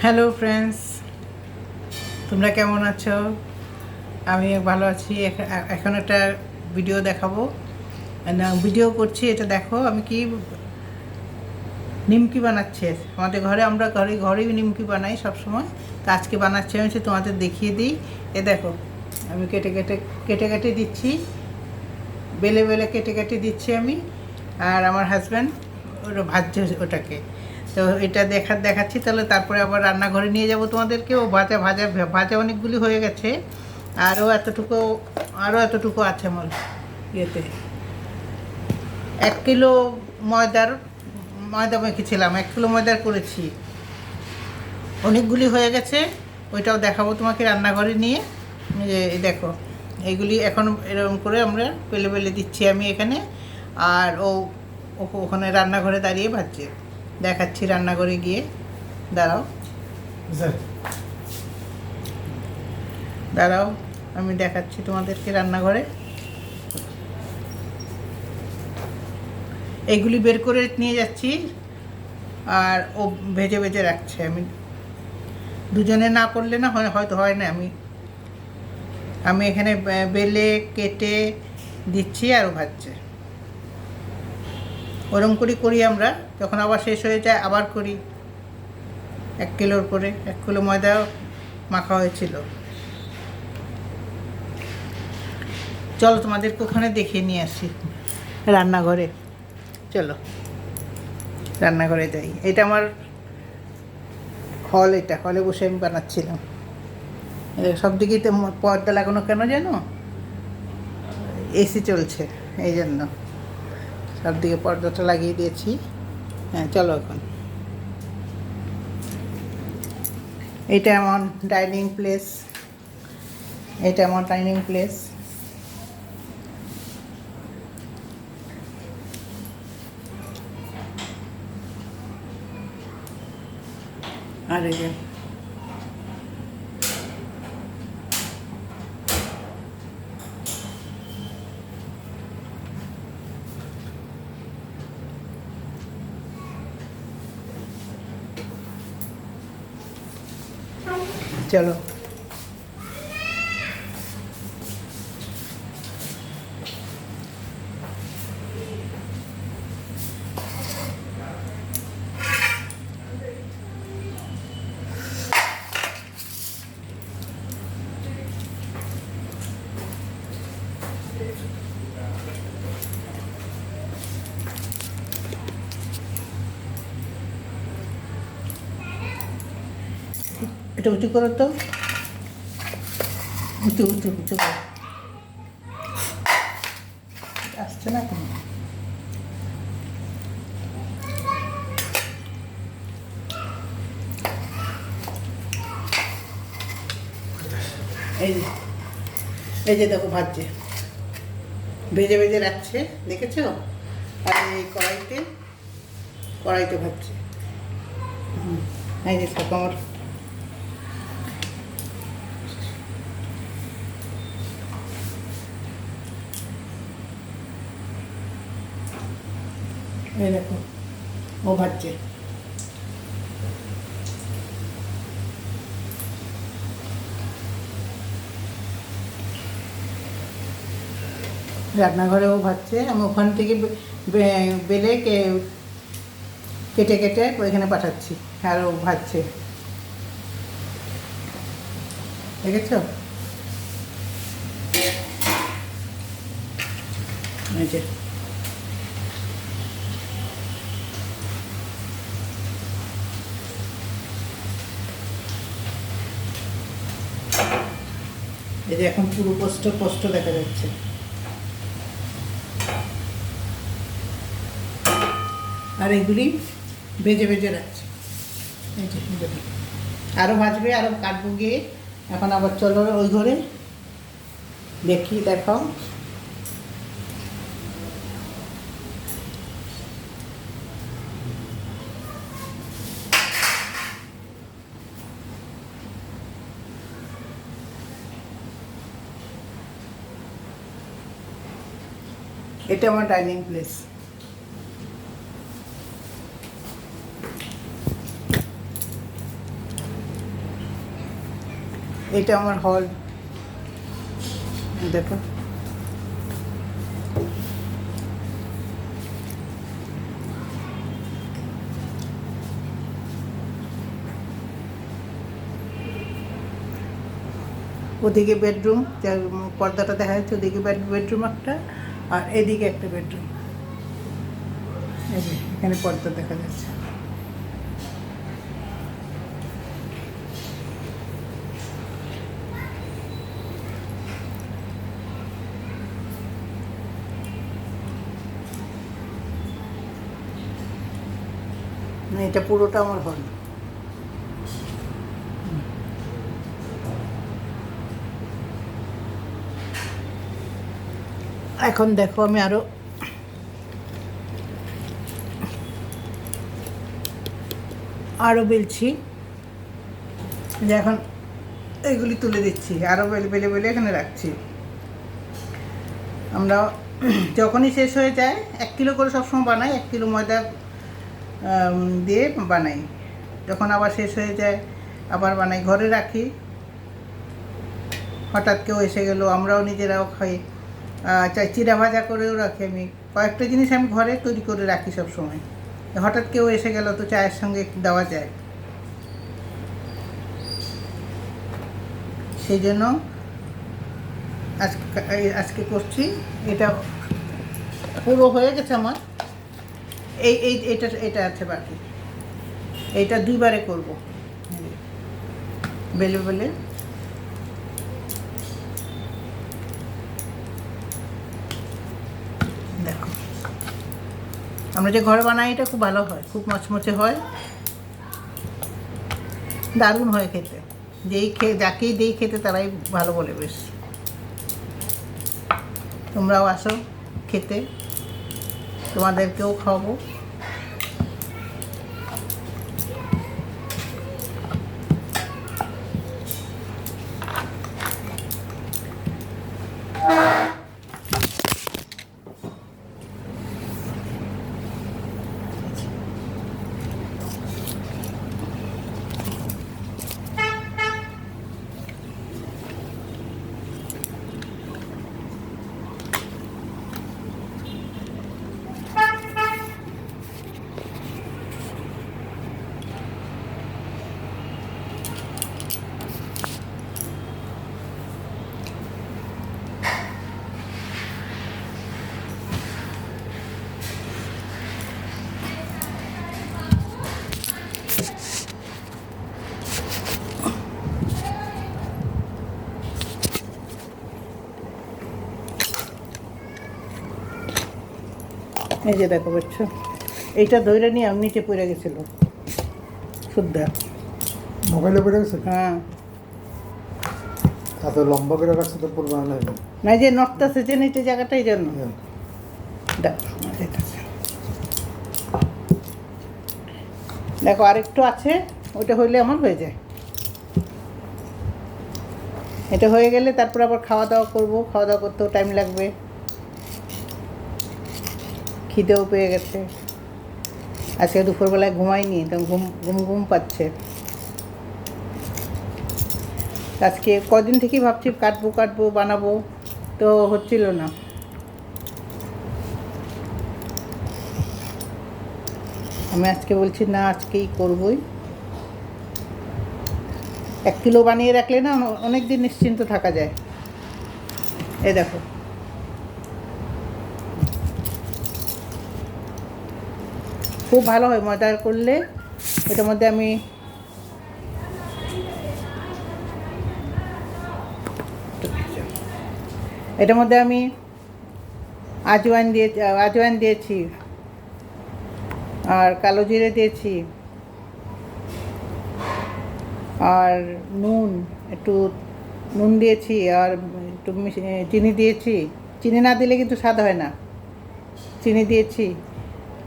Hello friends, তোমরা কেমন আছো? আমি ভালো আছি। এখন একটা ভিডিও দেখাবো, না ভিডিও করছি। এটা দেখো আমি কি নিমকি বানাচ্ছি। আমাদের ঘরে আমরা ঘরেই নিমকি বানাই সব সময়। তো আজকে বানাচ্ছি, আমি তোমাদের দেখিয়ে দিই। এ দেখো, আমি কেটে কেটে কেটে কেটে দিচ্ছি, বেলে বেলে কেটে কেটে দিচ্ছি আমি। আর আমার হাজব্যান্ড ওটা ভাজছে ওটাকে। তো এটা দেখাচ্ছি, তাহলে তারপরে আবার রান্নাঘরে নিয়ে যাব তোমাদেরকে। ও ভাজা ভাজা ভাজা অনেকগুলি হয়ে গেছে। আরও এতটুকু আছে আমার ইয়েতে। 1 কিলো ময়দা মেখেছিলাম, 1 কিলো ময়দার করেছি। অনেকগুলি হয়ে গেছে, ওইটাও দেখাবো তোমাকে রান্নাঘরে নিয়ে। এই দেখো, এইগুলি এখন এরকম করে আমরা পেলে পেলে দিচ্ছি আমি এখানে। আর ওখানে রান্নাঘরে দাঁড়িয়ে ভাজছে। দেখাচ্ছি রান্নাঘরে গিয়ে। দাঁড়াও দাঁড়াও, আমি দেখাচ্ছি তোমাদেরকে রান্নাঘরে। এইগুলি বের করে নিয়ে যাচ্ছি, আর ও ভেজে ভেজে রাখছে। আমি দুজনে না করলে না হয়তো হয় না। আমি এখানে বেলে কেটে দিচ্ছি আর ও ভাজছে। ওরম করি আমরা। যখন আবার শেষ হয়ে যায় আবার করি। 1 কিলোর করে 1 কিলো ময়দা মাখা হয়েছিল। চলো তোমাদেরকে ওখানে দেখিয়ে নিয়ে আসি রান্নাঘরে। চলো রান্নাঘরে যাই। এটা আমার হল, এটা হলে বসে আমি বানাচ্ছিলাম। সব দিকেই তো পর্দা লাগানো কেন জানো? এসি চলছে, এই জন্য সব দিকে পর্দাটা লাগিয়ে দিয়েছি। হ্যাঁ চলো এখন। এটা আমার ডাইনিং প্লেস, এটা আমার ডাইনিং প্লেস। আর এই যে চলো এটা উঁচু করো তো, উঁচু উঁচু উঁচু করো। আসছে না কেন? এই যে এই যে দেখো ভাজছে, ভেজে ভেজে রাখছে, দেখেছো? আর এই কড়াইতে ভাজছে। এই যে দেখো আমার এই দেখো ও ভাজছে। রান্নাঘরেও ভাজছে, আমি ওখান থেকে বেলে কেটে কেটে ওইখানে পাঠাচ্ছি, আর ও ভাজছে। দেখেছ? এই যে এখন পুরো পোস্ট দেখা যাচ্ছে। আর এগুলি ভেজে ভেজে রাখছে। এই যে আরও ভাজবে, আরও কাটবো গিয়ে। এখন আবার চলো ওই ঘরে দেখি, দেখাও। এটা আমার ডাইনিং প্লেস। এটা আমার হল, দেখো। ওদিকে বেডরুম, পর্দাটা দেখা যাচ্ছে, ওদিকে বেডরুম একটা, আর এদিকে একটা বেডরুম। এখানে পর্দা দেখা যাচ্ছে। এটা পুরোটা আমার হল। এখন দেখো আমি আরো বেলছি, যে এখন এগুলি তুলে দিচ্ছি, আরো বেলে বেলে এখানে রাখছি। আমরা যখনই শেষ হয়ে যায় 1 কিলো করে সবসময় বানাই, 1 কিলো ময়দা দিয়ে বানাই। যখন আবার শেষ হয়ে যায় আবার বানাই, ঘরে রাখি। হঠাৎ কেউ এসে গেল, আমরাও নিজেরাও খাই, চাই চিড়া ভাজা করেও রাখি। আমি কয়েকটা জিনিস আমি ঘরে তৈরি করে রাখি সব সময়, হঠাৎ কেউ এসে গেল তো চায়ের সঙ্গে দেওয়া যায়। সেই জন্য আজকে করছি। এটা পুরো হয়ে গেছে আমার। এটা আছে বাকি, এইটা 2 বারে করবো, বেলে বেলে। দেখো, আমরা যে ঘরে বানাই এটা খুব ভালো হয়, খুব মচমচে হয়, দারুণ হয় খেতে। যাকেই দিই খেতে তারাই ভালো বলে বেশ। তোমরাও আসো খেতে, তোমাদেরকেও খাওয়াবো। এই যে দেখো, বুঝছো, এইটা ধরে নিয়ে আমি নিচে পড়ে গেছিল শুদ্ধা, মোবাইলে পড়ে গেছে। হ্যাঁ, এত লম্বা করে রাখছে তো পড়বে না। না, যে নড়তেছে যে নিচে জায়গাটা, এই জন্য। দেখো আরেকটু আছে, ওটা হইলে আমার হয়ে যায়। এটা হয়ে গেলে তারপর আবার খাওয়া দাওয়া করবো, খাওয়া দাওয়া করতেও টাইম লাগবে, খিদেও পেয়ে গেছে। আজকে দুপুরবেলায় ঘুমাইনি, তো ঘুম ঘুম ঘুম পাচ্ছে। আজকে কদিন থেকেই ভাবছি কাটবো বানাবো, তো হচ্ছিল না। আমি আজকে বলছি না, আজকেই করবই। 1 কিলো বানিয়ে রাখলে না অনেক দিন নিশ্চিন্ত থাকা যায়। এই দেখো, খুব ভালো হয় ময়দার করলে। এটার মধ্যে আমি আজওয়াইন দিয়েছি, আর কালো জিরে দিয়েছি, আর একটু নুন দিয়েছি, আর একটু চিনি দিয়েছি। চিনি না দিলে কিন্তু স্বাদ হয় না, চিনি দিয়েছি।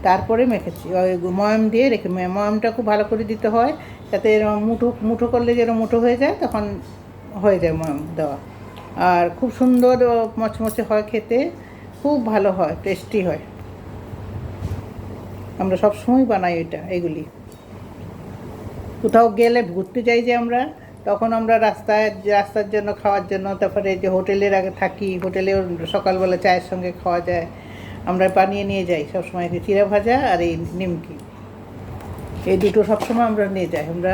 তারপরে মেখেছি, ওই ময়াম দিয়ে রেখে, ময়ামটা খুব ভালো করে দিতে হয়, যাতে মুঠো করলে যেন মুঠো হয়ে যায়, তখন হয়ে যায় ময়াম দেওয়া। আর খুব সুন্দর মচমচে হয় খেতে, খুব ভালো হয়, টেস্টি হয়। আমরা সবসময় বানাই এগুলি। কোথাও গেলে ঘুরতে যাই যে আমরা, তখন আমরা রাস্তার জন্য খাওয়ার জন্য, তারপরে যে হোটেলের আগে থাকি, হোটেলেও সকালবেলা চায়ের সঙ্গে খাওয়া যায়, আমরা বানিয়ে নিয়ে যাই সবসময় চিড়া ভাজা আর এই নিমকি, এই দুটো সবসময় আমরা নিয়ে যাই। আমরা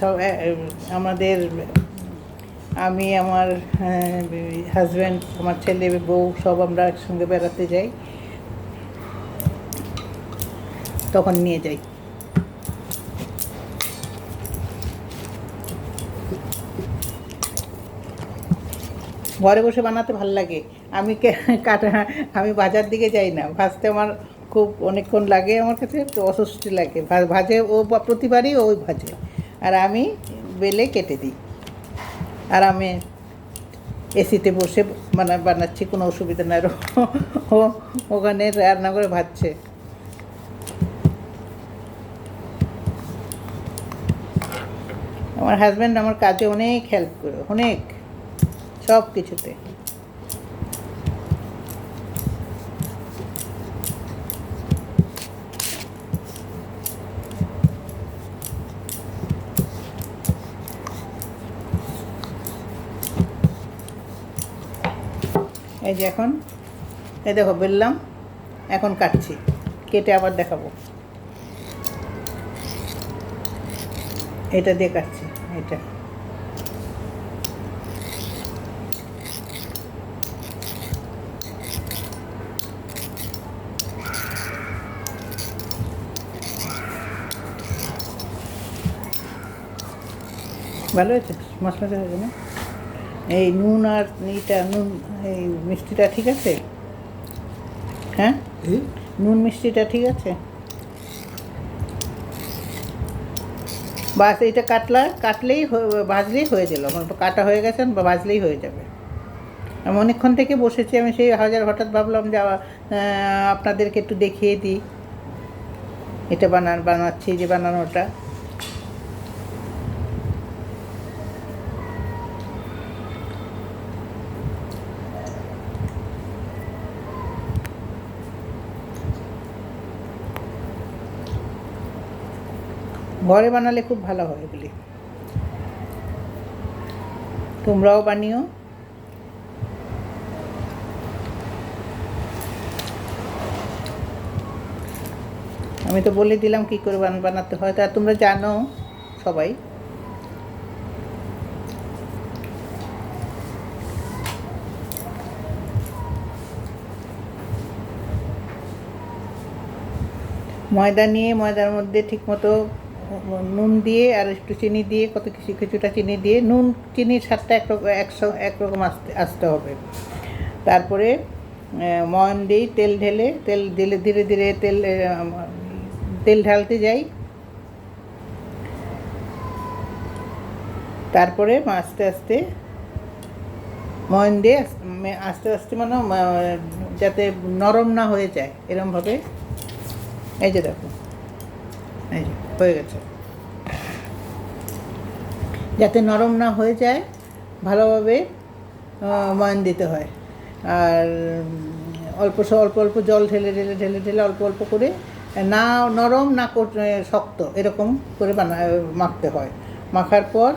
সব আমাদের আমি, আমার হাজব্যান্ড, আমার ছেলে বউ সব আমরা একসঙ্গে বেড়াতে যাই, তখন নিয়ে যাই। ঘরে বসে বানাতে ভাল লাগে। আমি বাজার দিকে যাই না, ভাজতে আমার খুব অনেকক্ষণ লাগে, আমার কাছে একটু অস্বস্তি লাগে। ভাজে ও, প্রতিবারই ওই ভাজে, আর আমি বেলে কেটে দিই। আর আমি এসিতে বসে বানাচ্ছি, কোনো অসুবিধা নাই। ও ওখানে রান্না করে ভাজছে। আমার হাজব্যান্ড আমার কাজে অনেক হেল্প করে, অনেক, সব কিছুতে। এই যে এখন এই দেখো বেললাম, এখন কাটছি, কেটে আবার দেখাবো। এটা দিয়ে কাটছি, এটা ভালো হয়েছে, মশলাটা হয়েছে না? এই নুন আর এইটা, নুন এই মিষ্টিটা ঠিক আছে? হ্যাঁ, নুন মিষ্টিটা ঠিক আছে? বাস এইটা কাটলেই ভাজলেই হয়ে গেল, আমার কাটা হয়ে গেছে, বা ভাজলেই হয়ে যাবে। আমি অনেকক্ষণ থেকে বসেছি, আমি সেই হঠাৎ ভাবলাম যে আপনাদেরকে একটু দেখিয়ে দিই এটা বানাচ্ছি, যে বানানোটা। ঘরে বানালে খুব ভালো হয় এগুলি, তোমরাও বানিও। আমি তো বলে দিলাম কী করে বানাতে হয়, তা তোমরা জানো সবাই। ময়দা নিয়ে ময়দার মধ্যে ঠিকমতো নুন দিয়ে আর একটু চিনি দিয়ে, কিছুটা চিনি দিয়ে, নুন চিনির স্বাদটা একরকম আসতে হবে। তারপরে ময়ন দিই, তেল দিলে ধীরে ধীরে তেল ঢালতে যাই। তারপরে আস্তে আস্তে ময়ন দিয়ে আস্তে আস্তে যাতে নরম না হয়ে যায়, এরমভাবে। এই যে দেখো, এই যে হয়ে গেছে। যাতে নরম না হয়ে যায়, ভালোভাবে ময়ন দিতে হয়। আর অল্প অল্প জল ঢেলে অল্প অল্প করে, না নরম না শক্ত, এরকম করে মাখতে হয়। মাখার পর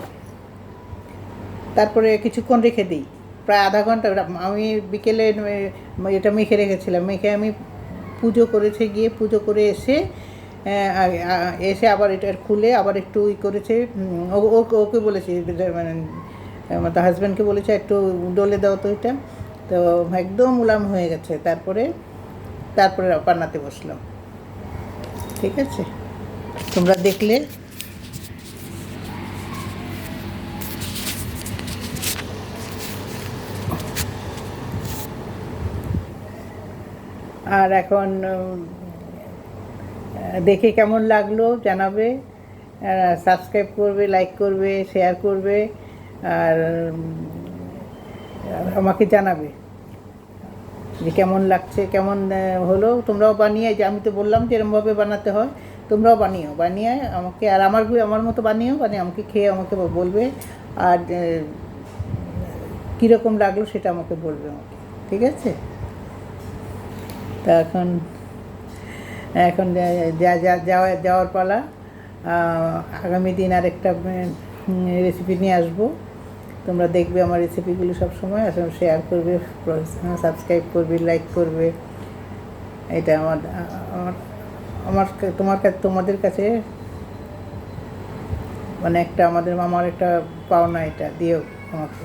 তারপরে কিছুক্ষণ রেখে দিই, প্রায় আধা ঘন্টা। আমি বিকেলে এটা মেখে রেখেছিলাম, মেখে আমি পুজো করে এসে আবার এটা খুলে আবার একটু করেছে। ওকে বলেছি, মানে আমার হাজব্যান্ডকে বলেছে একটু ডলে দাও তো এটা, তো একদম মুলাম হয়ে গেছে। তারপরে বানাতে বসলাম। ঠিক আছে, তোমরা দেখলে। আর এখন দেখে কেমন লাগলো জানাবে, সাবস্ক্রাইব করবে, লাইক করবে, শেয়ার করবে, আর আমাকে জানাবে যে কেমন লাগছে, কেমন হলো। তোমরাও বানিয়ে, যে আমি তো বললাম যে এরমভাবে বানাতে হয়, তোমরাও বানিয়ে আমাকে, আর আমার মতো বানিয়ে আমাকে খেয়ে আমাকে বলবে, আর কীরকম লাগলো সেটা আমাকে বলবে আমাকে। ঠিক আছে, তা এখন যাওয়ার পালা। আগামী দিন আরেকটা রেসিপি নিয়ে আসবো। তোমরা দেখবে আমার রেসিপিগুলো সবসময়, আসলে শেয়ার করবে, সাবস্ক্রাইব করবে, লাইক করবে। এটা আমার আমার আমার তোমাদের কাছে মানে একটা আমার একটা পাওনা, এটা দিও আমাকে।